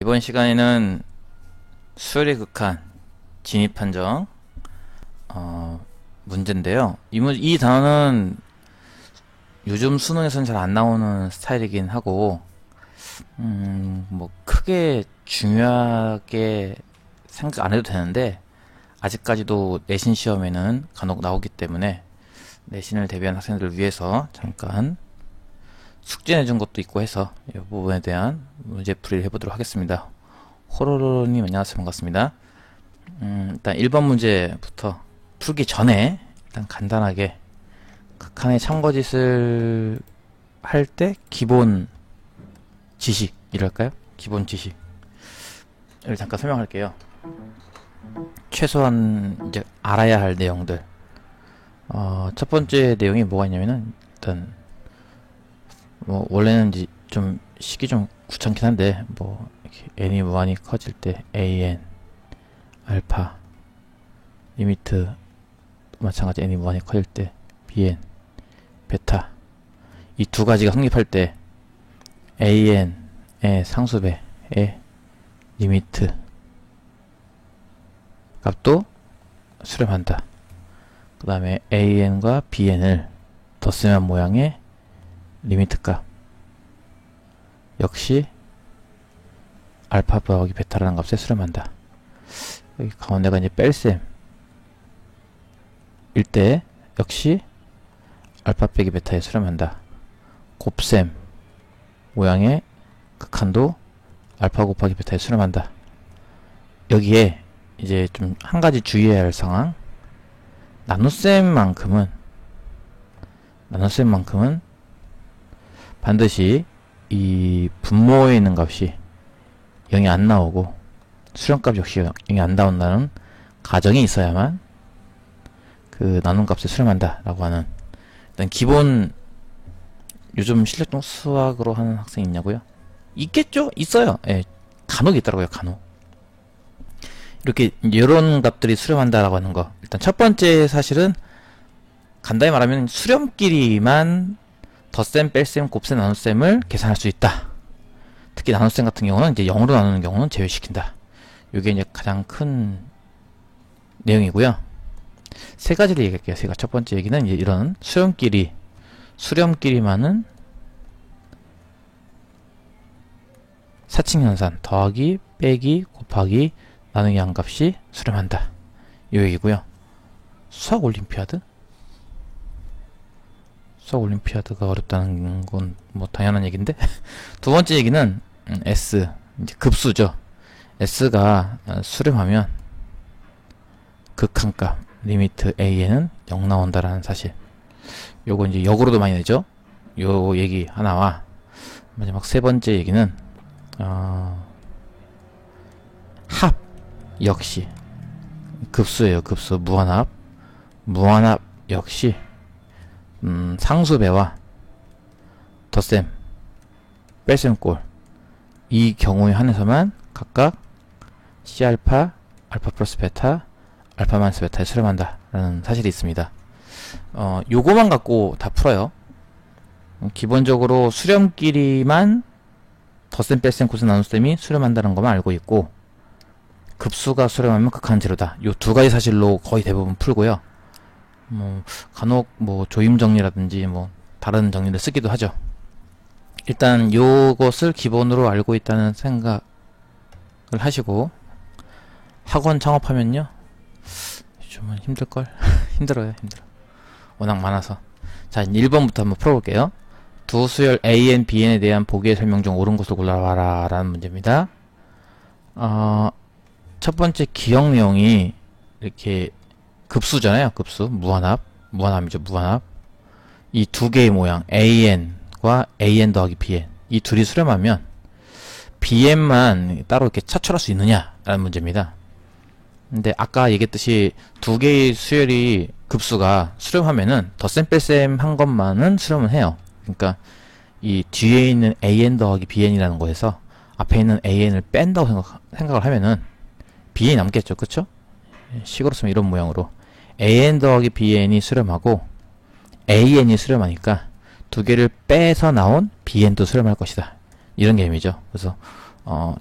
이번 시간에는 수열의 극한 진입 판정 문제인데요. 이 단어는 요즘 수능에서는 잘 안 나오는 스타일이긴 하고 뭐 크게 중요하게 생각 안 해도 되는데 아직까지도 내신 시험에는 간혹 나오기 때문에 내신을 대비한 학생들을 위해서 잠깐 숙제 내준 것도 있고 해서 이 부분에 대한 문제풀이를 해보도록 하겠습니다. 호로로님 안녕하세요. 반갑습니다. 일단 1번 문제부터 풀기 전에 일단 간단하게 극한의 참거짓을 할 때 기본 지식이랄까요? 기본 지식을 잠깐 설명할게요. 최소한 이제 알아야 할 내용들. 첫 번째 내용이 뭐가 있냐면은 일단 뭐 원래는 이제 좀 식이 좀 귀찮긴 한데 뭐 n이 무한히 커질 때 an 알파 리미트 마찬가지 n이 무한히 커질 때 bn 베타 이 두 가지가 성립할 때 an의 상수배의 리미트 값도 수렴한다. 그 다음에 an과 bn을 덧셈한 모양의 리미트 값 역시 알파 더하기 베타라는 값에 수렴한다. 여기 가운데가 이제 뺄셈 일 때 역시 알파 빼기 베타에 수렴한다. 곱셈 모양의 극한도 알파 곱하기 베타에 수렴한다. 여기에 이제 좀 한 가지 주의해야 할 상황, 나눗셈만큼은 반드시 이 분모에 있는 값이 0이 안 나오고 수렴값 역시 0이 안 나온다는 가정이 있어야만 그 나눔값에 수렴한다 라고 하는 일단 기본. 요즘 실력종 수학으로 하는 학생 있냐고요? 있겠죠? 있어요. 예, 간혹 있더라고요. 간혹 이렇게 이런 값들이 수렴한다 라고 하는 거. 일단 첫 번째 사실은 간단히 말하면 수렴끼리만 덧셈, 뺄셈, 곱셈, 나눗셈을 계산할 수 있다. 특히 나눗셈 같은 경우는 이제 0으로 나누는 경우는 제외시킨다. 이게 이제 가장 큰 내용이고요. 세 가지를 얘기할게요. 제가 첫 번째 얘기는 이제 이런 수렴끼리만은 사칭연산 더하기, 빼기, 곱하기, 나누기 한 값이 수렴한다. 이 얘기고요. 수학 올림피아드가 어렵다는 건 뭐 당연한 얘기인데 두 번째 얘기는 S 이제 급수죠. S가 수렴하면 극한값 리미트 A에는 0 나온다라는 사실. 요거 이제 역으로도 많이 되죠. 요 얘기 하나와 마지막 세 번째 얘기는 합 역시 급수예요. 급수 무한합 역시 상수배와 덧셈 뺄셈꼴 이 경우에 한해서만 각각 C알파 알파 플러스 베타 알파 마이너스 베타에 수렴한다 라는 사실이 있습니다. 요거만 갖고 다 풀어요. 기본적으로 수렴끼리만 덧셈 뺄셈 곱셈 나눗셈이 수렴한다는 것만 알고 있고 급수가 수렴하면 극한 제로다. 요 두 가지 사실로 거의 대부분 풀고요. 뭐 간혹 뭐 조임 정리라든지 뭐 다른 정리를 쓰기도 하죠. 일단 요것을 기본으로 알고 있다는 생각을 하시고 학원 창업하면요 요즘은 힘들걸? 힘들어요. 워낙 많아서. 자, 1번부터 한번 풀어볼게요. 두 수열 AN, BN에 대한 보기의 설명 중 옳은 것을 골라봐라 라는 문제입니다. 첫 번째 기억 내용이 이렇게 급수잖아요. 급수. 무한합이죠. 무한합. 이 두 개의 모양 AN과 AN 더하기 BN 이 둘이 수렴하면 BN만 따로 이렇게 차출할 수 있느냐 라는 문제입니다. 근데 아까 얘기했듯이 두 개의 수열이 급수가 수렴하면은 덧셈 뺄셈 한 것만은 수렴은 해요. 그러니까 이 뒤에 있는 AN 더하기 BN이라는 거에서 앞에 있는 AN을 뺀다고 생각을 하면은 BN이 남겠죠. 그쵸? 식으로 쓰면 이런 모양으로 AN 더하기 BN이 수렴하고 AN이 수렴하니까 두 개를 빼서 나온 BN도 수렴할 것이다. 이런 개념이죠. 그래서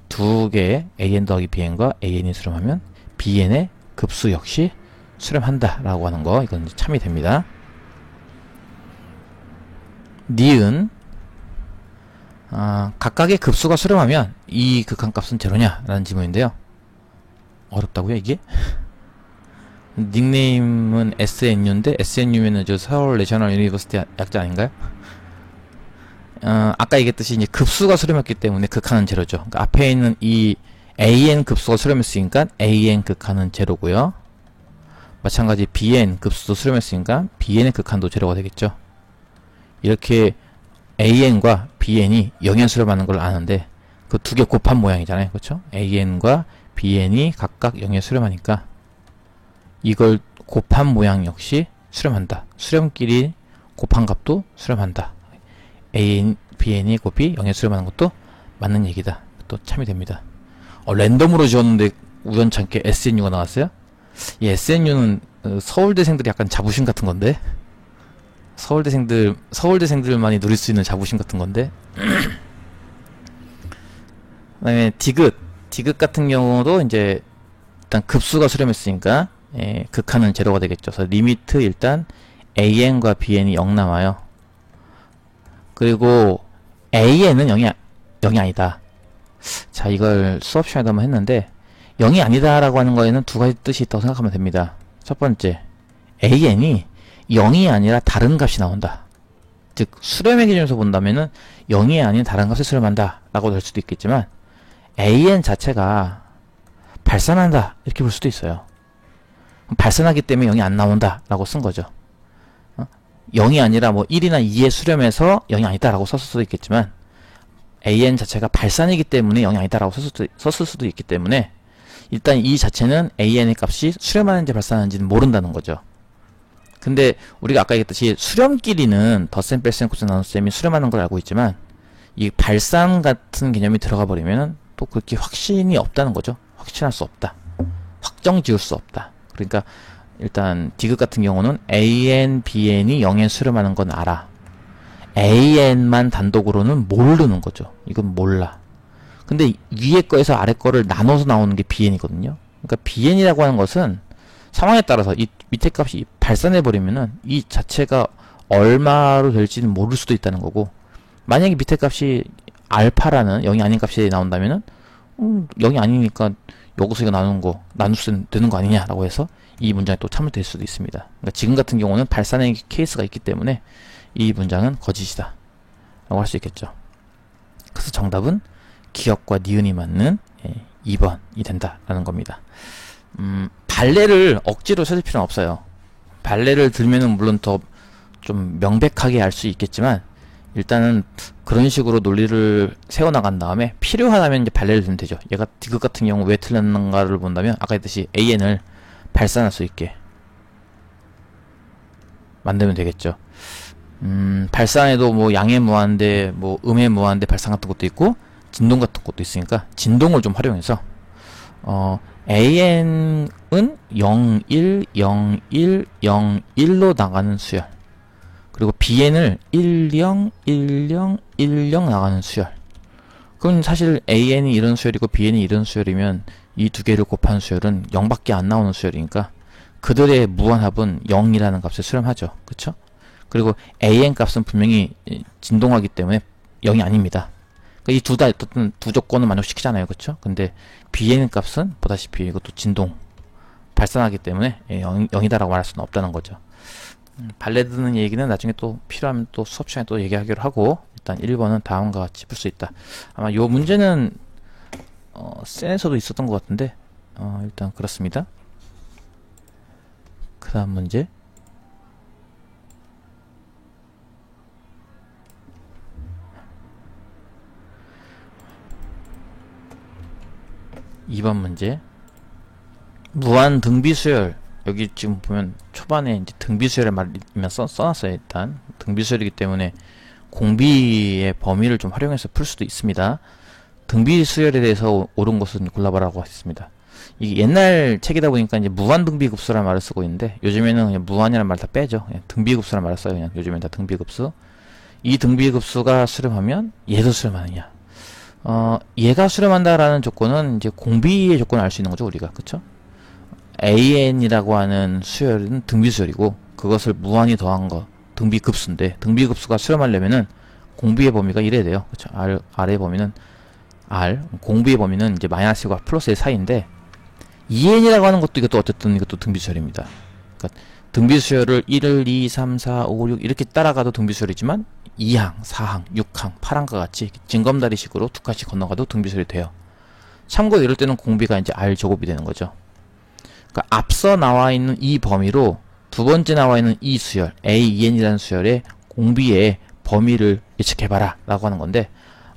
두 개의 an 더하기 bn과 an이 수렴하면 bn의 급수 역시 수렴한다 라고 하는 거, 이건 이제 참이 됩니다. 니은 각각의 급수가 수렴하면 이 극한값은 제로냐 라는 질문인데요. 어렵다고요 이게? 닉네임은 SNU인데 SNU면은 저 서울 내셔널 유니버시티 약자 아닌가요? 아까 얘기했듯이 이제 급수가 수렴했기 때문에 극한은 제로죠. 그러니까 앞에 있는 이 AN 급수가 수렴했으니까 AN 극한은 제로고요. 마찬가지 BN 급수도 수렴했으니까 BN의 극한도 제로가 되겠죠. 이렇게 AN과 BN이 영연 수렴하는 걸 아는데 그 두 개 곱한 모양이잖아요. 그렇죠? AN과 BN이 각각 영연 수렴하니까 이걸 곱한 모양 역시 수렴한다. 수렴끼리 곱한 값도 수렴한다. AN, BN이 곱이 영연 수렴하는 것도 맞는 얘기다. 또 참이 됩니다. 랜덤으로 지었는데 우연찮게 SNU가 나왔어요? 이 SNU는 서울대생들이 약간 자부심 같은 건데, 서울대생들만이 누릴 수 있는 자부심 같은 건데. 그 다음에 디귿 같은 경우도 이제 일단 급수가 수렴했으니까 극한은 제로가 되겠죠. 그래서 리미트 일단 AN과 BN이 0 남아요. 그리고 AN은 0이 아니다. 자, 이걸 수업 시간에도 한번 했는데 0이 아니다 라고 하는 거에는 두 가지 뜻이 있다고 생각하면 됩니다. 첫 번째, AN이 0이 아니라 다른 값이 나온다. 즉 수렴의 기준에서 본다면은 0이 아닌 다른 값을 수렴한다 라고 될 수도 있겠지만 AN 자체가 발산한다 이렇게 볼 수도 있어요. 발산하기 때문에 0이 안 나온다 라고 쓴 거죠. 0이 아니라 뭐 1이나 2의 수렴에서 0이 아니다 라고 썼을 수도 있겠지만 AN 자체가 발산이기 때문에 0이 아니다 라고 썼을 수도 있기 때문에 일단 이 자체는 AN의 값이 수렴하는지 발산하는지는 모른다는 거죠. 근데 우리가 아까 얘기했듯이 수렴끼리는 덧셈, 뺄셈, 곱셈, 나눗셈이 수렴하는 걸 알고 있지만 이 발산 같은 개념이 들어가 버리면은 또 그렇게 확신이 없다는 거죠. 확신할 수 없다. 확정 지을 수 없다. 그러니까 일단 디귿 같은 경우는 AN, BN이 0에 수렴하는 건 알아. AN만 단독으로는 모르는 거죠. 이건 몰라. 근데 위에 거에서 아래 거를 나눠서 나오는 게 BN이거든요. 그러니까 BN이라고 하는 것은 상황에 따라서 이 밑에 값이 발산해버리면은 이 자체가 얼마로 될지는 모를 수도 있다는 거고, 만약에 밑에 값이 알파라는 0이 아닌 값이 나온다면은 0이 아니니까 여기서 이거 나누면 되는 거 아니냐라고 해서 이 문장이 또 참을될 수도 있습니다. 그러니까 지금 같은 경우는 발산의 케이스가 있기 때문에 이 문장은 거짓이다 라고 할 수 있겠죠. 그래서 정답은 기억과 니은이 맞는 2번이 된다라는 겁니다. 발레를 억지로 찾을 필요는 없어요. 발레를 들면은 물론 더 좀 명백하게 알 수 있겠지만 일단은 그런 식으로 논리를 세워나간 다음에 필요하다면 이제 발레를 들면 되죠. 얘가 디귿 같은 경우 왜 틀렸는가를 본다면 아까 했듯이 AN을 발산할 수 있게 만들면 되겠죠. 발산에도 뭐 양의 무한대, 뭐 음의 무한대 발산 같은 것도 있고 진동 같은 것도 있으니까 진동을 좀 활용해서 AN은 0, 1, 0, 1, 0, 1로 나가는 수열, 그리고 BN을 1, 0, 1, 0, 1, 0 나가는 수열. 그럼 사실 AN이 이런 수열이고 BN이 이런 수열이면 이 두 개를 곱한 수열은 0밖에 안 나오는 수열이니까 그들의 무한합은 0이라는 값을 수렴하죠. 그쵸? 그리고 AN 값은 분명히 진동하기 때문에 0이 아닙니다. 이 두 다 어떤 두 조건을 만족시키잖아요. 그쵸? 근데 BN 값은 보다시피 이것도 진동, 발산하기 때문에 0이다라고 말할 수는 없다는 거죠. 발레 드는 얘기는 나중에 또 필요하면 또 수업 시간에 또 얘기하기로 하고, 일단 1번은 다음과 같이 풀 수 있다. 아마 요 문제는 센에서도 있었던 것 같은데 일단 그렇습니다. 그 다음 문제 2번 문제. 무한 등비수열. 여기 지금 보면 초반에 이제 등비수열의 말이면 써놨어요. 일단 등비수열이기 때문에 공비의 범위를 좀 활용해서 풀 수도 있습니다. 등비수열에 대해서 옳은 것은 골라봐라고 했습니다. 이게 옛날 책이다 보니까 이제 무한등비급수라는 말을 쓰고 있는데 요즘에는 그냥 무한이라는 말 다 빼죠. 그냥 등비급수라는 말을 써요. 그냥 요즘엔 다 등비급수. 이 등비급수가 수렴하면 얘도 수렴하느냐. 얘가 수렴한다라는 조건은 이제 공비의 조건을 알 수 있는 거죠, 우리가. 그쵸? AN이라고 하는 수열은 등비수열이고, 그것을 무한히 더한 거, 등비급수인데, 등비급수가 수렴하려면은 공비의 범위가 이래야 돼요. 그쵸? R의 범위는 R, 공비의 범위는 이제 마이너스 1과 플러스 1 사이인데, 2n이라고 하는 것도 이것도 어쨌든 이것도 등비수열입니다. 그러니까 등비수열을 1, 2, 3, 4, 5, 6 이렇게 따라가도 등비수열이지만 2항, 4항, 6항, 8항과 같이 징검다리식으로 두 칸씩 건너가도 등비수열이 돼요. 참고로 이럴 때는 공비가 이제 R제곱이 되는 거죠. 그러니까 앞서 나와 있는 이 범위로 두 번째 나와 있는 이 수열, AEN이라는 수열의 공비의 범위를 예측해봐라 라고 하는 건데,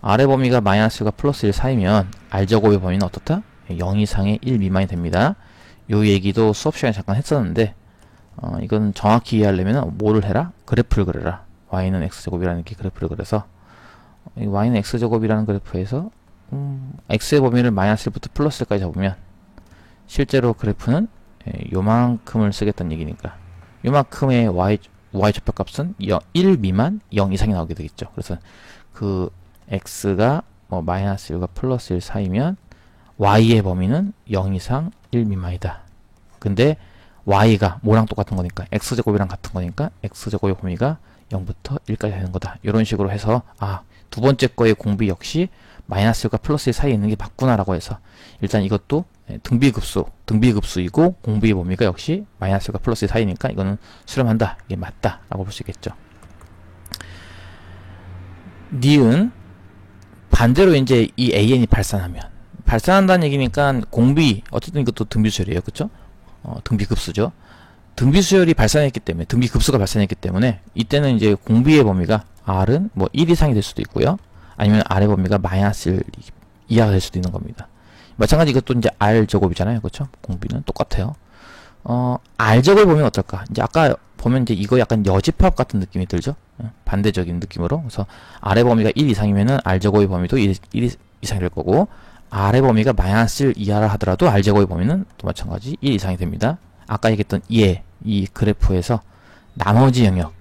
R의 범위가 마이너스 1과 플러스 1 사이면 R제곱의 범위는 어떻다? 0 이상의 1 미만이 됩니다. 요 얘기도 수업 시간에 잠깐 했었는데, 이건 정확히 이해하려면 뭐를 해라? 그래프를 그려라. y는 x제곱이라는 게 그래프를 그려서, 이 y는 x제곱이라는 그래프에서 x의 범위를 마이너스 1부터 플러스 1까지 잡으면 실제로 그래프는 요만큼을 쓰겠다는 얘기니까 요만큼의 y 좌표값은 1 미만 0 이상이 나오게 되겠죠. 그래서 그 x가 마이너스 1과 플러스 1 사이면 y의 범위는 0 이상 1 미만이다. 근데 y가 뭐랑 똑같은 거니까 x제곱이랑 같은 거니까 x제곱의 범위가 0부터 1까지 되는 거다. 이런 식으로 해서 두 번째 거의 공비 역시 마이너스 1과 플러스 1 사이에 있는 게 맞구나 라고 해서 일단 이것도 등비급수이고 공비의 범위가 역시 마이너스 1과 플러스 1 사이니까 이거는 수렴한다. 이게 맞다 라고 볼 수 있겠죠. 니은 반대로 이제 이 AN이 발산한다는 얘기니까 공비 어쨌든 이것도 등비수열이에요. 그쵸? 등비급수죠. 등비수열이 발산했기 때문에 등비급수가 발산했기 때문에 이때는 이제 공비의 범위가 R은 뭐 1 이상이 될 수도 있고요. 아니면 R의 범위가 마이너스 1 이하가 될 수도 있는 겁니다. 마찬가지 이것도 이제 R제곱이잖아요. 그쵸? 공비는 똑같아요. R제곱을 보면 어떨까? 이제 아까 보면 이제 이거 약간 여집합 같은 느낌이 들죠? 반대적인 느낌으로. 그래서 R의 범위가 1 이상이면은 R제곱의 범위도 1 이상이 될 거고, R의 범위가 마이너스 1 이하라 하더라도 R제곱의 범위는 또 마찬가지 1 이상이 됩니다. 아까 얘기했던 이 그래프에서 나머지 영역,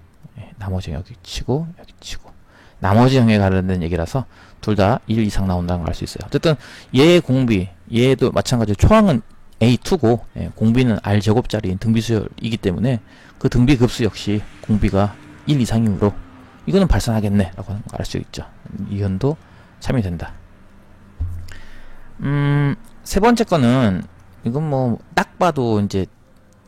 나머지 영역이 치고 여기 치고 나머지 영역에 관련된 얘기라서 둘 다 1 이상 나온다는 걸 알 수 있어요. 어쨌든 얘의 공비, 얘도 마찬가지로 초항은 A2고 공비는 R제곱짜리인 등비수열이기 때문에 그 등비급수 역시 공비가 1 이상이므로 이거는 발산하겠네 라고 하는 걸 알 수 있죠. 이건도 참이 된다. 세 번째 거는 이건 뭐 딱 봐도 이제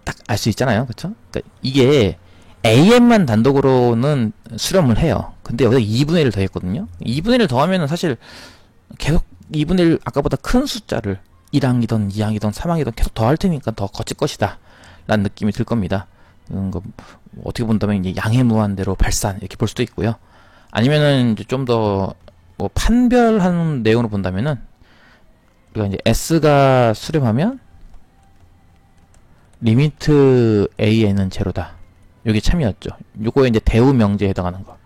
딱 알 수 있잖아요. 그쵸? 그러니까 이게 AN만 단독으로는 수렴을 해요. 근데 여기다 2분의 1을 더했거든요. 2분의 1을 더하면은 사실 계속 2분의 1 아까보다 큰 숫자를 1항이든 2항이든 3항이든 계속 더할 테니까 더 거칠 것이다 라는 느낌이 들 겁니다. 거 어떻게 본다면 이제 양의 무한대로 발산 이렇게 볼 수도 있고요. 아니면은 이제 좀 더 뭐 판별하는 내용으로 본다면은 우리가 이제 S가 수렴하면 리미트 AN은 제로다. 여기 참이었죠. 요거에 이제 대우 명제에 해당하는 거.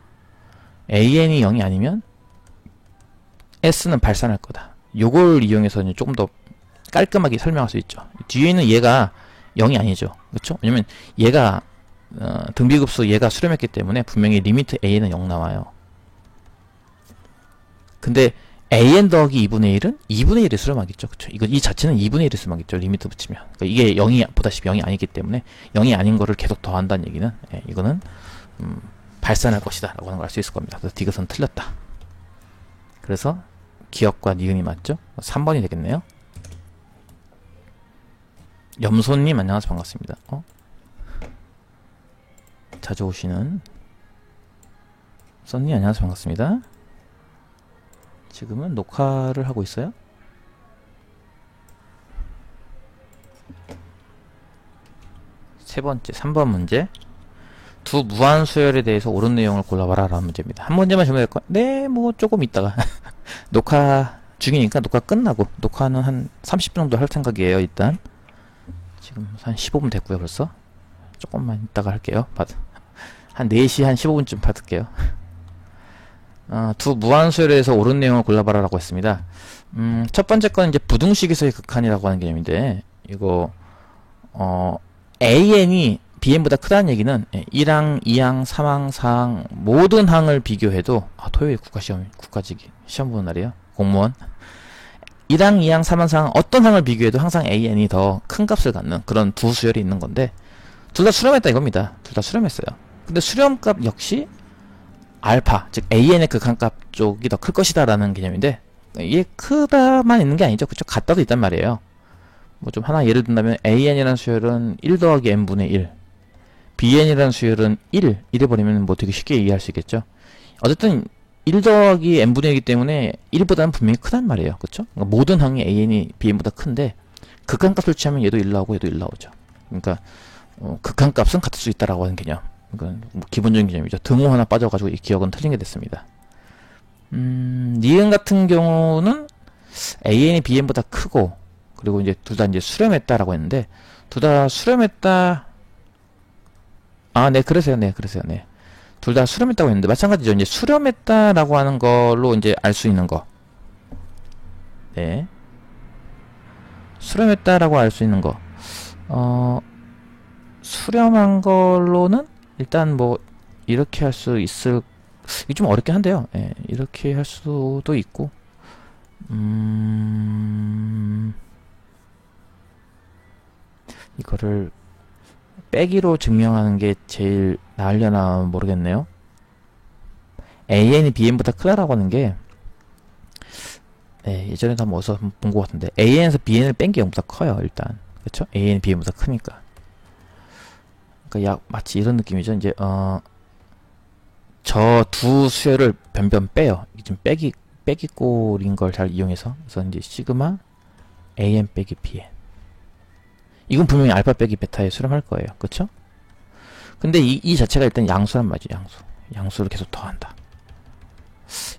AN이 0이 아니면 S는 발산할 거다. 요걸 이용해서 이제 조금 더 깔끔하게 설명할 수 있죠. 뒤에 있는 얘가 0이 아니죠. 그렇죠? 왜냐면 얘가 등비급수 얘가 수렴했기 때문에 분명히 리미트 AN은 0 나와요. 근데 AN 더하기 2분의 1은 2분의 1에 수렴하겠죠. 그쵸? 이 자체는 2분의 1에 수렴하겠죠. 리미트 붙이면. 그러니까 이게 0이, 보다시피 0이 아니기 때문에 0이 아닌 거를 계속 더한다는 얘기는, 이거는, 발산할 것이다. 라고 하는 걸 알 수 있을 겁니다. 그래서 디귿은 틀렸다. 그래서 기억과 니은이 맞죠? 3번이 되겠네요. 염소님 안녕하세요. 반갑습니다. 자주 오시는 썬님 안녕하세요. 반갑습니다. 지금은 녹화를 하고 있어요. 세 번째, 3번 문제. 두 무한수열에 대해서 옳은 내용을 골라봐라 라는 문제입니다. 한 문제만 질문할 거야? 네, 뭐 조금 있다가 녹화 중이니까 녹화 끝나고, 녹화는 한 30분 정도 할 생각이에요. 일단 지금 한 15분 됐고요. 벌써 조금만 있다가 할게요. 한 4시 한 15분쯤 받을게요. 두 무한수열에 대해서 옳은 내용을 골라봐라 라고 했습니다. 첫 번째 건 이제 부등식에서의 극한이라고 하는 개념인데, 이거 AN이 BN보다 크다는 얘기는 1항, 2항, 3항, 4항 모든 항을 비교해도 토요일 국가시험 보는 날이에요. 공무원. 1항, 2항, 3항, 4항 어떤 항을 비교해도 항상 AN이 더 큰 값을 갖는 그런 두 수열이 있는 건데 둘 다 수렴했다 이겁니다. 둘 다 수렴했어요. 근데 수렴값 역시 알파, 즉 AN의 극한값 쪽이 더 클 것이다 라는 개념인데 이게 크다만 있는 게 아니죠. 그쵸? 같다도 있단 말이에요. 뭐 좀 하나 예를 든다면 AN이라는 수열은 1 더하기 n분의 1, BN이라는 수열은 1 이래버리면 뭐 되게 쉽게 이해할 수 있겠죠. 어쨌든 1 더하기 n분의 1이기 때문에 1보다는 분명히 크단 말이에요. 그쵸? 그러니까 모든 항이 AN이 BN보다 큰데 극한값을 취하면 얘도 1 나오고 얘도 1 나오죠. 그러니까 극한값은 같을 수 있다라고 하는 개념. 그러니까 뭐 기본적인 개념이죠. 등호 하나 빠져가지고 이 기억은 틀린 게 됐습니다. 니은 같은 경우는 AN이 BN보다 크고 그리고 이제 둘 다 이제 수렴했다라고 했는데 둘 다 수렴했다. 아, 네, 그러세요. 네, 그러세요. 네. 둘 다 수렴했다고 했는데 마찬가지죠. 이제 수렴했다라고 하는 걸로 이제 알 수 있는 거. 네. 수렴했다라고 알 수 있는 거. 수렴한 걸로는 일단 뭐 이렇게 할 수 있을 이게 좀 어렵긴 한데요. 예, 이렇게 할 수도 있고 이거를 빼기로 증명하는 게 제일 나으려나 모르겠네요. AN이 BN보다 크다라고 하는 게 네, 예전에도 한번 어디서 본 것 같은데 AN에서 BN을 뺀 게 0보다 커요. 일단 그쵸? AN이 BN보다 크니까 그러니까 마치 이런 느낌이죠. 이제 저 두 수열을 변변 빼요. 이게 좀 빼기 꼴인 걸 잘 이용해서 그래서 이제 시그마 AN 빼기 BN 이건 분명히 알파 빼기 베타에 수렴할 거예요. 그쵸? 근데 이 자체가 일단 양수란 말이죠. 양수를 계속 더한다.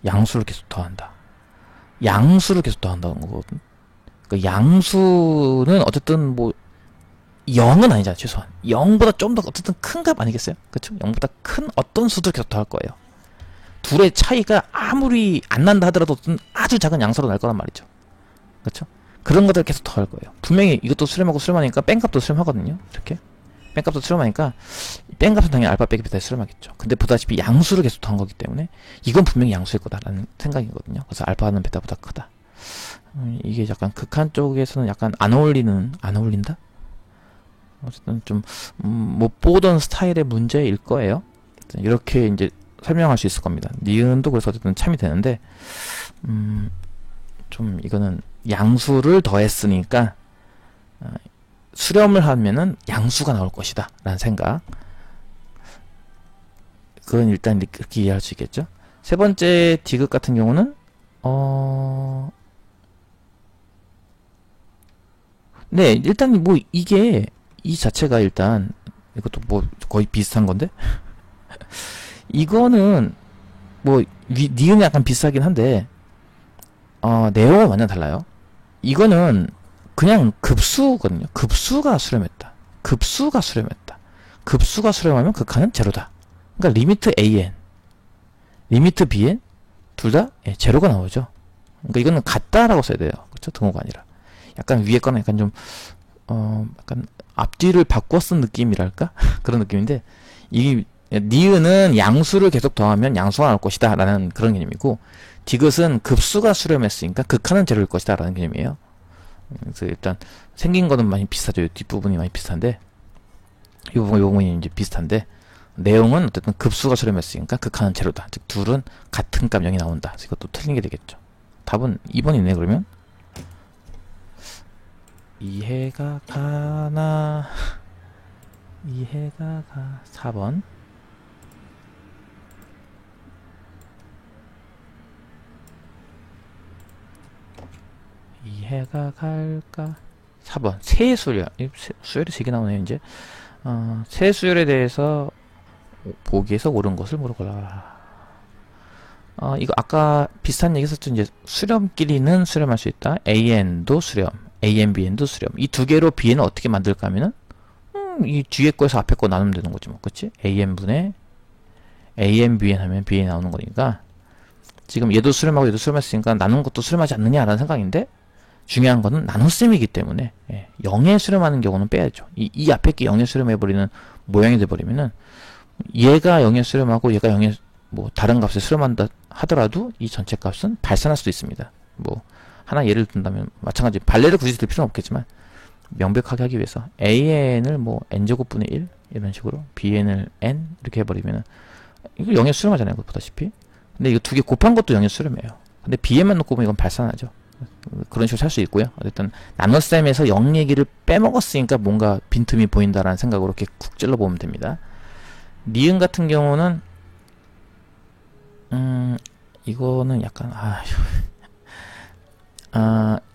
양수를 계속 더한다. 양수를 계속 더한다는 거거든. 그러니까 양수는 어쨌든 뭐 0은 아니잖아. 최소한 0보다 좀 더 어쨌든 큰 값 아니겠어요? 그쵸? 0보다 큰 어떤 수들 계속 더할 거예요. 둘의 차이가 아무리 안 난다 하더라도 아주 작은 양수로 날 거란 말이죠. 그쵸? 그런 것들 계속 더할 거예요. 분명히 이것도 수렴하고 수렴하니까 뺀값도 수렴하거든요. 이렇게 뺀값도 수렴하니까 뺀값은 당연히 알파 빼기 베타에 수렴하겠죠. 근데 보다시피 양수를 계속 더한 거기 때문에 이건 분명히 양수일 거다라는 생각이거든요. 그래서 알파는 베타보다 크다. 이게 약간 극한 쪽에서는 약간 안 어울린다? 어쨌든 좀 못 보던 스타일의 문제일 거예요. 이렇게 이제 설명할 수 있을 겁니다. 니은도 그래서 어쨌든 참이 되는데 좀 이거는 양수를 더했으니까 수렴을 하면은 양수가 나올 것이다 라는 생각. 그건 일단 이렇게 이해할 수 있겠죠. 세 번째 디귿 같은 경우는 네, 일단 뭐 이게 이 자체가 일단 이것도 뭐 거의 비슷한 건데 이거는 뭐 니은이 약간 비슷하긴 한데 내용은 완전 달라요. 이거는 그냥 급수거든요. 급수가 수렴했다. 급수가 수렴했다. 급수가 수렴하면 극한은 제로다. 그러니까 리미트 AN, 리미트 BN 둘 다 제로가 나오죠. 그러니까 이거는 같다라고 써야 돼요. 그렇죠? 등호가 아니라. 약간 위에 거는 약간 좀 약간 앞뒤를 바꿔 쓴 느낌이랄까? 그런 느낌인데 이 니은은 양수를 계속 더하면 양수가 나올 것이다 라는 그런 개념이고 디귿은 급수가 수렴했으니까 극한은 제로일 것이다 라는 개념이에요. 그래서 일단 생긴 거는 많이 비슷하죠. 뒷부분이 많이 비슷한데 이 부분이 이제 비슷한데 내용은 어쨌든 급수가 수렴했으니까 극한은 제로다. 즉 둘은 같은 값 0이 나온다. 그래서 이것도 틀린 게 되겠죠. 답은 2번이네 그러면. 이해가 가나? 이해가 가. 4번. 이해가 갈까? 4번. 세수열. 수열이 3개 나오네요, 이제. 세수열에 대해서 보기에서 옳은 것을 물어보라. 이거 아까 비슷한 얘기 했었죠. 이제 수렴끼리는 수렴할 수 있다. AN도 수렴. AN, BN도 수렴. 이 두 개로 BN을 어떻게 만들까 하면은, 이 뒤에 거에서 앞에 거 나누면 되는 거지 뭐. 그치? AN분의 AN, BN 하면 BN이 나오는 거니까. 지금 얘도 수렴하고 얘도 수렴했으니까 나눈 것도 수렴하지 않느냐라는 생각인데, 중요한 거는 나눗셈이기 때문에 0에 수렴하는 경우는 빼야죠. 이 앞에 게 0에 수렴해버리는 모양이 돼버리면은 얘가 0에 수렴하고 얘가 0에 뭐 다른 값에 수렴한다 하더라도 이 전체 값은 발산할 수도 있습니다. 뭐 하나 예를 든다면 마찬가지 발레를 굳이 들 필요는 없겠지만 명백하게 하기 위해서 AN을 뭐 n제곱분의 1 이런 식으로 BN을 n 이렇게 해버리면은 이거 0에 수렴하잖아요. 보다시피. 근데 이거 두 개 곱한 것도 0에 수렴해요. 근데 BN만 놓고 보면 이건 발산하죠. 그런 식으로 살 수 있고요. 어쨌든 나눗셈에서 0 얘기를 빼먹었으니까 뭔가 빈틈이 보인다라는 생각으로 이렇게 쿡 찔러보면 됩니다. 니은 같은 경우는 이거는 약간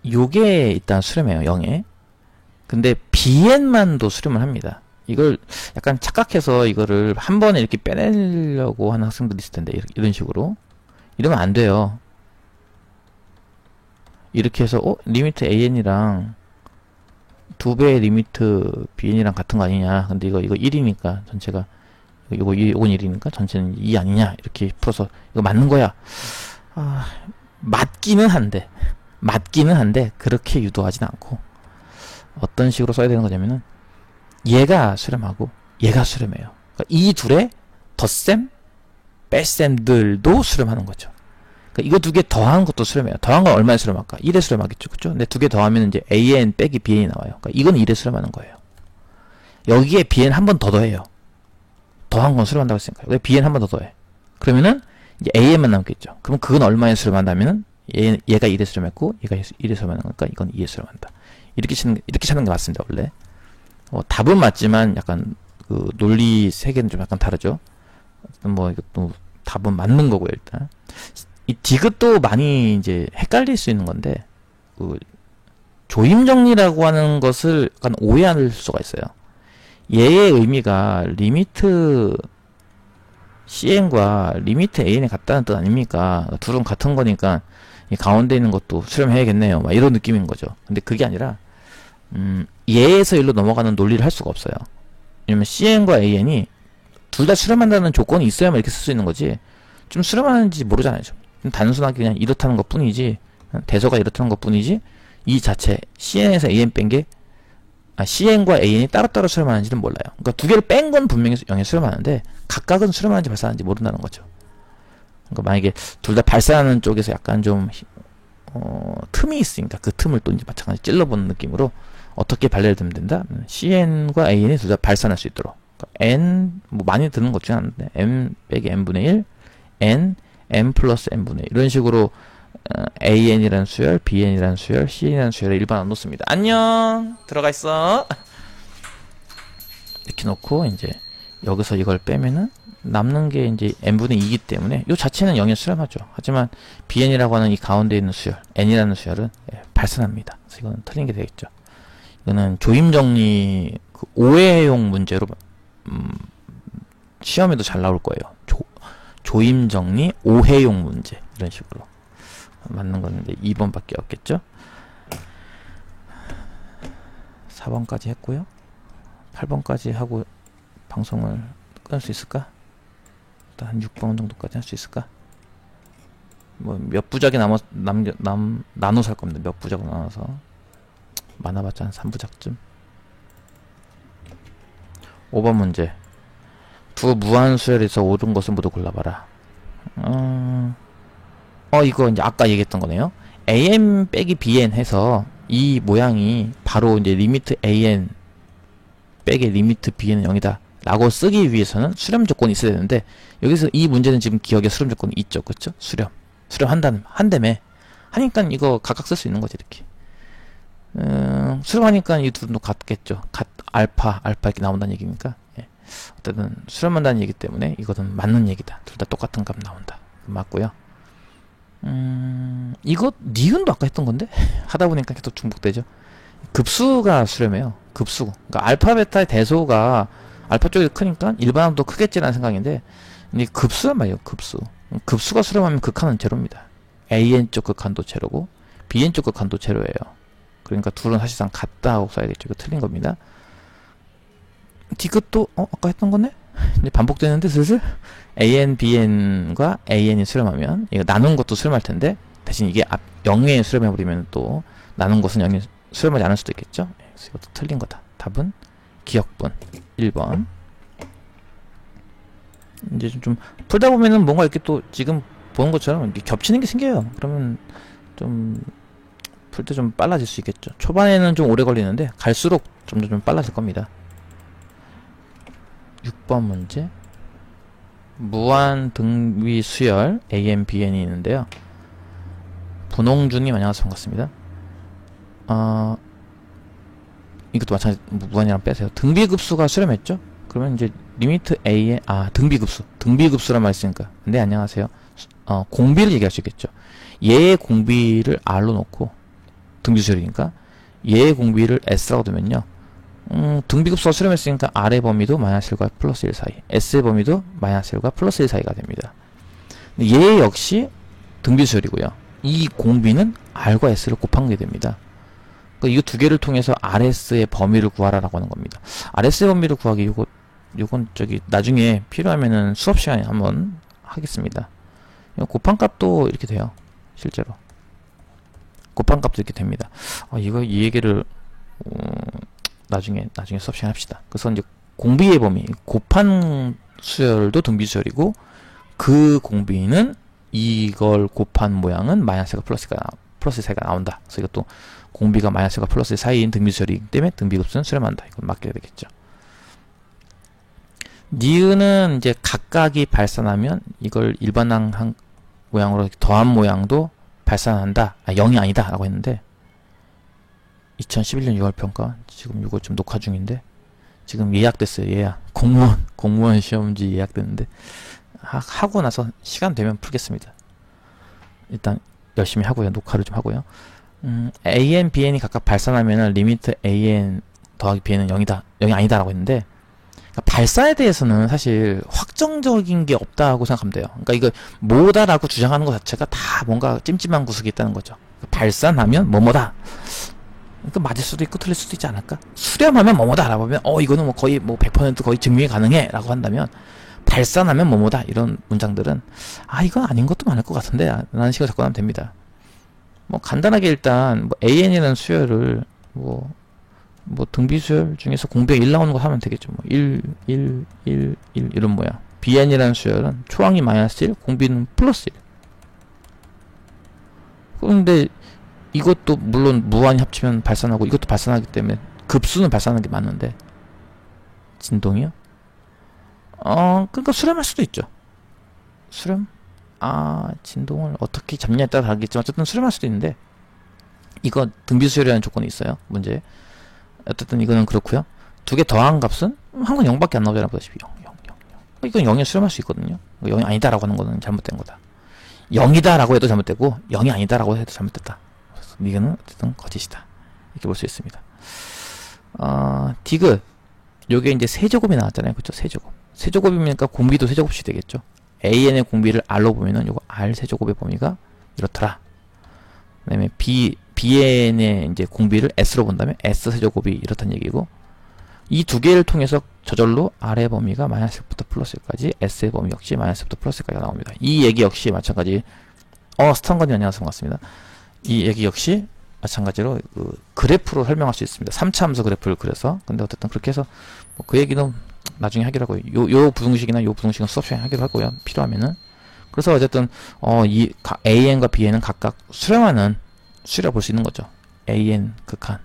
요게 일단 수렴해요. 0에. 근데 BN만도 수렴을 합니다. 이걸 약간 착각해서 이거를 한 번에 이렇게 빼내려고 하는 학생들이 있을 텐데 이런 식으로 이러면 안 돼요. 이렇게 해서 리미트 AN이랑 2배의 리미트 BN이랑 같은 거 아니냐. 근데 이거 1이니까 전체가 이건 1이니까 전체는 2 아니냐. 이렇게 풀어서 이거 맞는 거야. 맞기는 한데 그렇게 유도하진 않고 어떤 식으로 써야 되는 거냐면은 얘가 수렴하고 얘가 수렴해요. 그러니까 이 둘의 덧셈, 뺄셈들도 수렴하는 거죠. 그러니까 이거 두 개 더한 것도 수렴해요. 더한 건 얼마에 수렴할까? 1에 수렴하겠죠. 그쵸? 근데 두 개 더하면 이제 AN 빼기 BN이 나와요. 그러니까 이건 1에 수렴하는 거예요. 여기에 BN 한 번 더 더해요. 더한 건 수렴한다고 했으니까. 여기 BN 한 번 더 더해. 그러면은 이제 AN만 남겠죠. 그럼 그건 얼마에 수렴한다면은 얘가 1에 수렴했고 얘가 1에 수렴하는 거니까 이건 2에 수렴한다. 이렇게 찾는 게 맞습니다. 원래. 답은 맞지만 약간 그 논리 세계는 좀 약간 다르죠. 뭐 이것도 답은 맞는 거고요. 일단 이 디귿도 많이 이제 헷갈릴 수 있는 건데 그 조임 정리라고 하는 것을 약간 오해할 수가 있어요. 얘의 의미가 리미트 CN과 리미트 AN이 같다는 뜻 아닙니까? 둘은 같은 거니까 이 가운데 있는 것도 수렴해야겠네요. 막 이런 느낌인 거죠. 근데 그게 아니라 얘에서 일로 넘어가는 논리를 할 수가 없어요. 왜냐면 CN과 AN이 둘 다 수렴한다는 조건이 있어야만 이렇게 쓸 수 있는 거지 좀 수렴하는지 모르잖아요. 좀 단순하게 그냥 이렇다는 것 뿐이지 대소가 이렇다는 것 뿐이지 이 자체 CN에서 AN 뺀 게 CN과 AN이 따로따로 수렴하는지는 몰라요. 그러니까 두 개를 뺀 건 분명히 0에 수렴하는데 각각은 수렴하는지 발산하는지 모른다는 거죠. 그러니까 만약에 둘 다 발산하는 쪽에서 약간 좀 틈이 있으니까 그 틈을 또 이제 마찬가지 찔러보는 느낌으로 어떻게 발레를 들면 된다? CN과 AN이 둘 다 발산할 수 있도록 그러니까 N 뭐 많이 드는 것 중에 하나인데 M 빼기 N분의 1 M 플러스 N분의 1 이런 식으로 AN이라는 수열, BN이라는 수열, CN이라는 수열에 일반 안 놓습니다. 안녕 들어가 있어. 이렇게 놓고 이제 여기서 이걸 빼면은 남는 게 이제 n분의 2이기 때문에 이 자체는 0에 수렴하죠. 하지만 bn이라고 하는 이 가운데 있는 수열, n이라는 수열은 발산합니다. 그래서 이거는 틀린 게 되겠죠. 이거는 조임정리 그 오해용 문제로 시험에도 잘 나올 거예요. 조임정리 오해용 문제 이런 식으로 맞는 거는 이제 2번밖에 없겠죠. 4번까지 했고요. 8번까지 하고 방송을 끊을 수 있을까? 한 6번 정도까지 할 수 있을까? 뭐 몇 부작이 나눠서 할 겁니다. 몇 부작 나눠서 많아봤자 한 3부작쯤. 5번 문제. 두 무한수열에서 옳은 것을 모두 골라봐라. 이거 이제 아까 얘기했던 거네요. an 빼기 bn 해서 이 모양이 바로 이제 리미트 an 빼기 리미트 bn은 0이다 라고 쓰기 위해서는 수렴 조건이 있어야 되는데 여기서 이 문제는 지금 기억에 수렴 조건이 있죠. 그쵸? 한다며 하니까 이거 각각 쓸 수 있는 거지. 이렇게 수렴하니까 이 둘도 같겠죠. 알파 이렇게 나온다는 얘기니까 어쨌든 수렴한다는 얘기 때문에 이것은 맞는 얘기다. 둘 다 똑같은 값 나온다. 맞고요. 이거 니은도 아까 했던 건데 하다 보니까 계속 중복되죠. 급수가 수렴해요. 급수. 그러니까 알파 베타의 대소가 알파 쪽이 크니까 일반함도 크겠지라는 생각인데 이 급수란 말이에요. 급수가 수렴하면 극한은 제로입니다. AN 쪽 극한도 제로고 BN 쪽 극한도 제로예요. 그러니까 둘은 사실상 같다고 써야겠죠. 이거 틀린 겁니다. 디귿도 아까 했던 거네? 이제 반복되는데 슬슬 AN, BN과 AN이 수렴하면 이거 나눈 것도 수렴할 텐데 대신 이게 0에 수렴해버리면 또 나눈 것은 0에 수렴하지 않을 수도 있겠죠. 그래서 이것도 틀린 거다. 답은 기억분 1번. 이제 좀 풀다 보면은 뭔가 이렇게 또 지금 보는 것처럼 이렇게 겹치는 게 생겨요. 그러면 좀 풀 때 좀 빨라질 수 있겠죠. 초반에는 좀 오래 걸리는데 갈수록 점점 좀 빨라질 겁니다. 6번 문제. 무한 등비 수열 AN, BN이 있는데요. 분홍주님 안녕하세요. 반갑습니다. 이것도 마찬가지 무한이랑 빼세요. 등비급수가 수렴했죠? 그러면 이제 리미트 A의 등비급수란 말 있으니까. 네, 안녕하세요. 공비를 얘기할 수 있겠죠. 얘의 공비를 R로 놓고 등비수열이니까 얘의 공비를 S라고 두면요. 등비급수가 수렴했으니까 R의 범위도 마이너스 1과 플러스 1 사이, S의 범위도 마이너스 1과 플러스 1 사이가 됩니다. 얘 역시 등비수열이고요. 이 공비는 R과 S를 곱한 게 됩니다. 그러니까 이 두 개를 통해서 RS의 범위를 구하라라고 하는 겁니다. RS의 범위를 구하기 요건 나중에 필요하면은 수업 시간에 한번 하겠습니다. 곱한 값도 이렇게 돼요. 실제로 곱한 값도 이렇게 됩니다. 이 얘기를 나중에 수업 시간 합시다. 그래서 이제 공비의 범위, 곱한 수열도 등비수열이고 그 공비는 이걸 곱한 모양은 마이너스가 플러스 사이가 나온다. 그래서 이것도 공비가 마이너스가 플러스 사이인 등비수열이기 때문에 등비급수는 수렴한다. 이건 맡겨야 되겠죠. 니은은 이제 각각이 발산하면 이걸 일반항 모양으로 더한 모양도 발산한다. 0이 아니다 라고 했는데 2011년 6월 평가 지금 이거 좀 녹화 중인데 지금 예약됐어요. 예약. 공무원 시험지 예약됐는데 하고 나서 시간 되면 풀겠습니다. 일단 열심히 하고요. 녹화를 좀 하고요. AN, BN이 각각 발산하면은 리미트 AN 더하기 BN은 0이 아니다 라고 했는데 그러니까 발산에 대해서는 사실 확정적인 게 없다고 생각하면 돼요. 그러니까 이거 뭐다라고 주장하는 것 자체가 다 뭔가 찜찜한 구석이 있다는 거죠. 발산하면 뭐뭐다. 그러니까 맞을 수도 있고 틀릴 수도 있지 않을까? 수렴하면 뭐뭐다 라고 하면 이거는 뭐 거의 100% 거의 증명이 가능해 라고 한다면 발산하면 뭐뭐다 이런 문장들은 이건 아닌 것도 많을 것 같은데 라는 식으로 접근하면 됩니다. 간단하게 일단 AN이라는 수열을 등비수열 중에서 공비가 1 나오는 거 하면 되겠죠. 1 이런 모양. BN이라는 수열은 초항이 마이너스 1, 공비는 플러스 1. 그런데 이것도 물론 무한히 합치면 발산하고 이것도 발산하기 때문에 급수는 발산하는 게 맞는데 진동이요? 그러니까 수렴할 수도 있죠. 수렴? 진동을 어떻게 잡냐에 따라 다르겠지만 어쨌든 수렴할 수도 있는데 이거 등비수열이라는 조건이 있어요. 문제. 어쨌든 이거는 그렇고요. 두 개 더한 값은 항상 0밖에 안 나오잖아요. 보다시피 0. 이건 0에 수렴할 수 있거든요. 0이 아니다라고 하는 거는 잘못된 거다. 0이다라고 해도 잘못되고 0이 아니다라고 해도 잘못됐다. 그래서 이거는 어쨌든 거짓이다. 이렇게 볼 수 있습니다. 디귿. 요게 이제 세제곱이 나왔잖아요. 그쵸? 세제곱이니까 공비도 세제곱이 되겠죠. AN의 공비를 R로 보면은 요거 R 세제곱의 범위가 이렇더라. 그 다음에 BN의 이제 공비를 S로 본다면 S 세제곱이 이렇다는 얘기고 이 두 개를 통해서 저절로 R의 범위가 마이너스 1부터 플러스 1까지 S의 범위 역시 마이너스 1부터 플러스 1까지가 나옵니다. 이 얘기 역시 마찬가지 스탄건님 안녕하세요. 반갑습니다. 이 얘기 역시 마찬가지로 그래프로 설명할 수 있습니다. 3차 함수 그래프를 그려서 근데 어쨌든 그렇게 해서 그 얘기는 나중에 하기로 하고요. 요 부등식이나 요 부등식은 수업 시간에 하기로 하고요. 필요하면은. 그래서 어쨌든 이 AN과 BN은 각각 수렴 볼 수 있는 거죠. AN 극한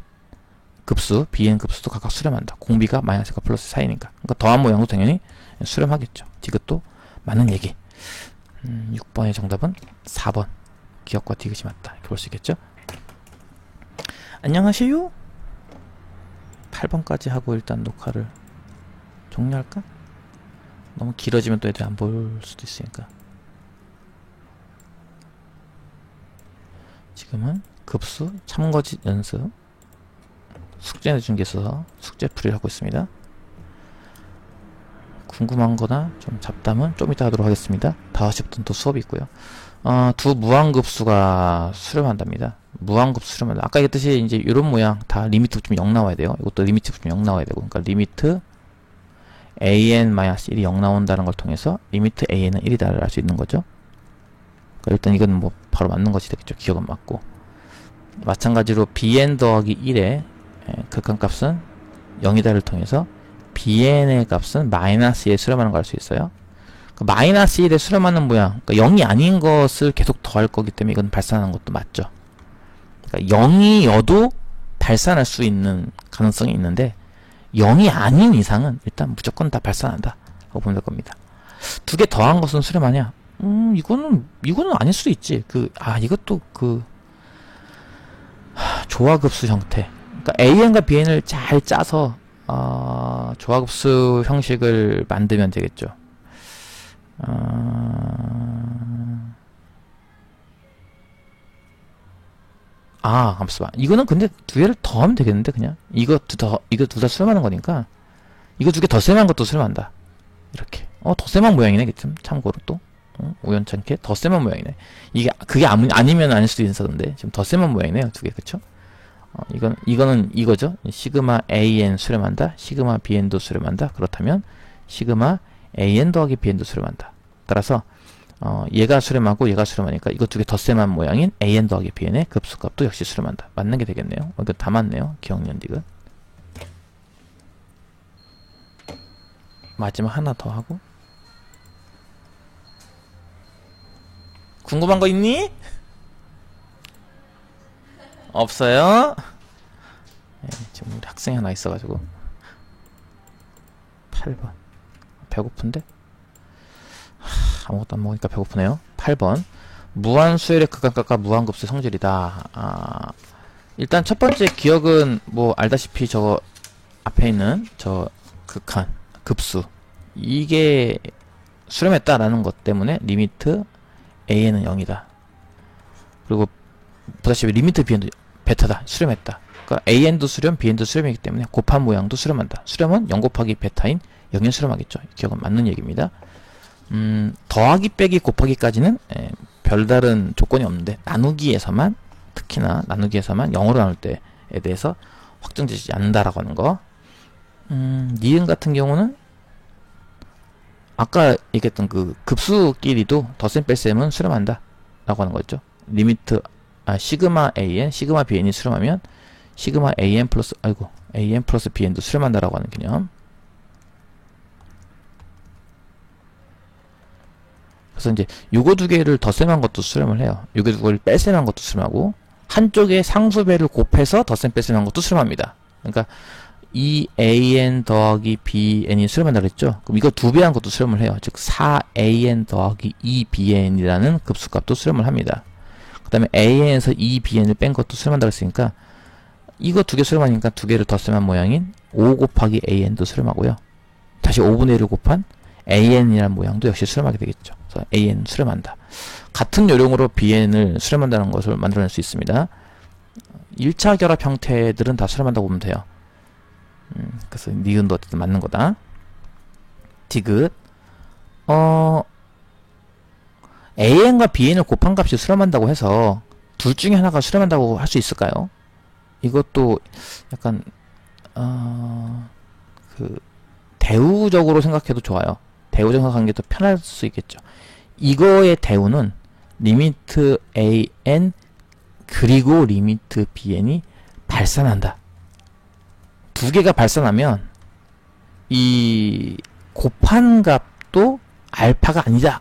급수, BN 급수도 각각 수렴한다. 공비가 마이너스가 플러스 사이니까. 그러니까 더한 모양도 당연히 수렴하겠죠. 디귿도 맞는 얘기. 6번의 정답은 4번. 기억과 디귿이 맞다. 이렇게 볼 수 있겠죠. 안녕하세요. 8번까지 하고 일단 녹화를 종료할까? 너무 길어지면 또 애들이 안 볼 수도 있으니까. 지금은 급수, 참거짓 연습, 숙제 내준 게 있어서 숙제풀이를 하고 있습니다. 궁금한 거나 좀 잡담은 좀 이따 하도록 하겠습니다. 5시부터는 또 수업이 있고요. 두 무한급수가 수렴한답니다. 무한급수 수렴한다. 아까 얘기했듯이 이제 이런 모양 다 리미트 붙이면 0 나와야 돼요. 이것도 리미트 붙이면 0 나와야 되고. 그러니까 리미트 AN-1이 0 나온다는 걸 통해서 리미트 AN은 1이다를 알 수 있는 거죠. 그러니까 일단 이건 뭐 바로 맞는 것이 되겠죠. 기억은 맞고. 마찬가지로 BN 더하기 1의 극한값은 0이다를 통해서 BN의 값은 마이너스 1에 수렴하는 걸 알 수 있어요. 그러니까 마이너스 1에 수렴하는 모양, 그러니까 0이 아닌 것을 계속 더할 거기 때문에 이건 발산하는 것도 맞죠. 그러니까 0이어도 발산할 수 있는 가능성이 있는데 0이 아닌 이상은 일단 무조건 다 발산한다 라고 보면 될 겁니다. 두 개 더한 것은 수렴하냐? 이거는 아닐 수도 있지. 이것도 조화급수 형태. 그러니까 AN과 BN을 잘 짜서 조화급수 형식을 만들면 되겠죠. 잠시만. 이거는 근데 두 개를 더 하면 되겠는데, 그냥. 이거 둘 다 수렴하는 거니까. 이거 두 개 더 셈한 것도 수렴한다. 이렇게. 더 셈한 모양이네, 참고로 또. 우연찮게 더 셈한 모양이네. 그게 아니면 아닐 수도 있었는데, 지금 더 셈한 모양이네요, 두 개, 그쵸? 이거는 이거죠. 시그마 AN 수렴한다. 시그마 BN도 수렴한다. 그렇다면, 시그마 AN 더하기 BN도 수렴한다. 따라서, 얘가 수렴하고 얘가 수렴하니까 이거 두 개 덧셈한 모양인 AN 더하기 BN의 급수값도 역시 수렴한다. 맞는 게 되겠네요. 이거 다 맞네요. 기억연딕은. 마지막 하나 더 하고. 궁금한 거 있니? 없어요? 네, 지금 우리 학생이 하나 있어가지고. 8번. 배고픈데? 아무것도 안 먹으니까 배고프네요. 8번. 무한수열의 극한값과 무한급수의 성질이다. 일단 첫 번째 기억은 알다시피 저거 앞에 있는 저 극한, 급수. 이게 수렴했다라는 것 때문에 리미트 AN은 0이다. 그리고 보다시피 리미트 BN도 베타다. 수렴했다. 그러니까 AN도 수렴, BN도 수렴이기 때문에 곱한 모양도 수렴한다. 수렴은 0 곱하기 베타인 0이 수렴하겠죠. 기억은 맞는 얘기입니다. 더하기 빼기 곱하기까지는 별다른 조건이 없는데 나누기에서만, 특히나 나누기에서만 0으로 나눌 때에 대해서 확정되지 않는다라고 하는 거. 니은 같은 경우는 아까 얘기했던 급수끼리도 덧셈 뺄셈은 수렴한다 라고 하는 거죠. 리미트 시그마 AN, 시그마 BN이 수렴하면 시그마 AN 플러스 AN 플러스 BN도 수렴한다 라고 하는 개념. 그래서 이제 요거 두 개를 덧셈한 것도 수렴을 해요. 요거 두 개를 뺄셈한 것도 수렴하고, 한쪽에 상수배를 곱해서 덧셈 뺄셈한 것도 수렴합니다. 그러니까 이 AN 더하기 BN이 수렴한다 그랬죠. 그럼 이거 두 배 한 것도 수렴을 해요. 즉 4AN 더하기 2BN이라는 급수값도 수렴을 합니다. 그 다음에 AN에서 2BN을 뺀 것도 수렴한다 그랬으니까 이거 두 개 수렴하니까 두 개를 덧셈한 모양인 5 곱하기 AN도 수렴하고요. 다시 5분의 1을 곱한 AN이라는 모양도 역시 수렴하게 되겠죠. 그래서 AN 수렴한다. 같은 요령으로 BN을 수렴한다는 것을 만들어낼 수 있습니다. 1차 결합 형태들은 다 수렴한다고 보면 돼요. 그래서 니은도 어쨌든 맞는 거다. 디귿. AN과 BN을 곱한 값이 수렴한다고 해서 둘 중에 하나가 수렴한다고 할 수 있을까요? 이것도 약간 대우적으로 생각해도 좋아요. 대우적으로 생각하는 게 더 편할 수 있겠죠. 이거의 대우는 리미트 AN 그리고 리미트 BN이 발산한다. 두 개가 발산하면 이 곱한 값도 알파가 아니다.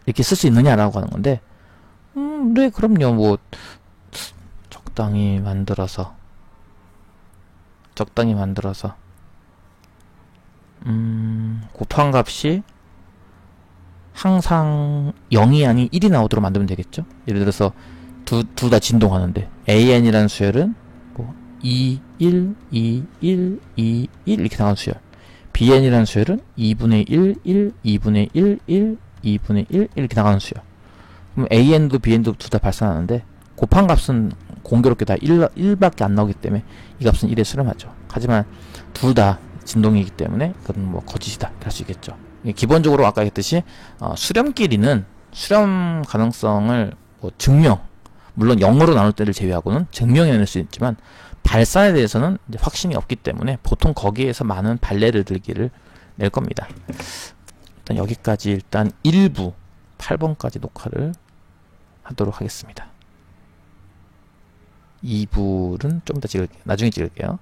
이렇게 쓸 수 있느냐라고 하는 건데, 네, 그럼요. 적당히 만들어서 곱한 값이 항상 0이 아닌 1이 나오도록 만들면 되겠죠. 예를 들어서 둘 다 진동하는데 AN이라는 수열은 2, 1, 2, 1, 2, 1 이렇게 나가는 수열, BN이라는 수열은 2분의 1, 1, 2분의 1, 1, 2분의 1 이렇게 나가는 수열. 그럼 AN도 BN도 둘 다 발산하는데 곱한 값은 공교롭게 다 1밖에 안 나오기 때문에 이 값은 1에 수렴하죠. 하지만 둘 다 진동이기 때문에 그건 거짓이다 할 수 있겠죠. 기본적으로 아까 했듯이 수렴끼리는 수렴 가능성을 증명, 물론 0으로 나눌 때를 제외하고는 증명해낼 수 있지만 발산에 대해서는 이제 확신이 없기 때문에 보통 거기에서 많은 발레를 들기를 낼 겁니다. 일단 여기까지 일단 1부 8번까지 녹화를 하도록 하겠습니다. 2부는 좀 이따 나중에 찍을게요.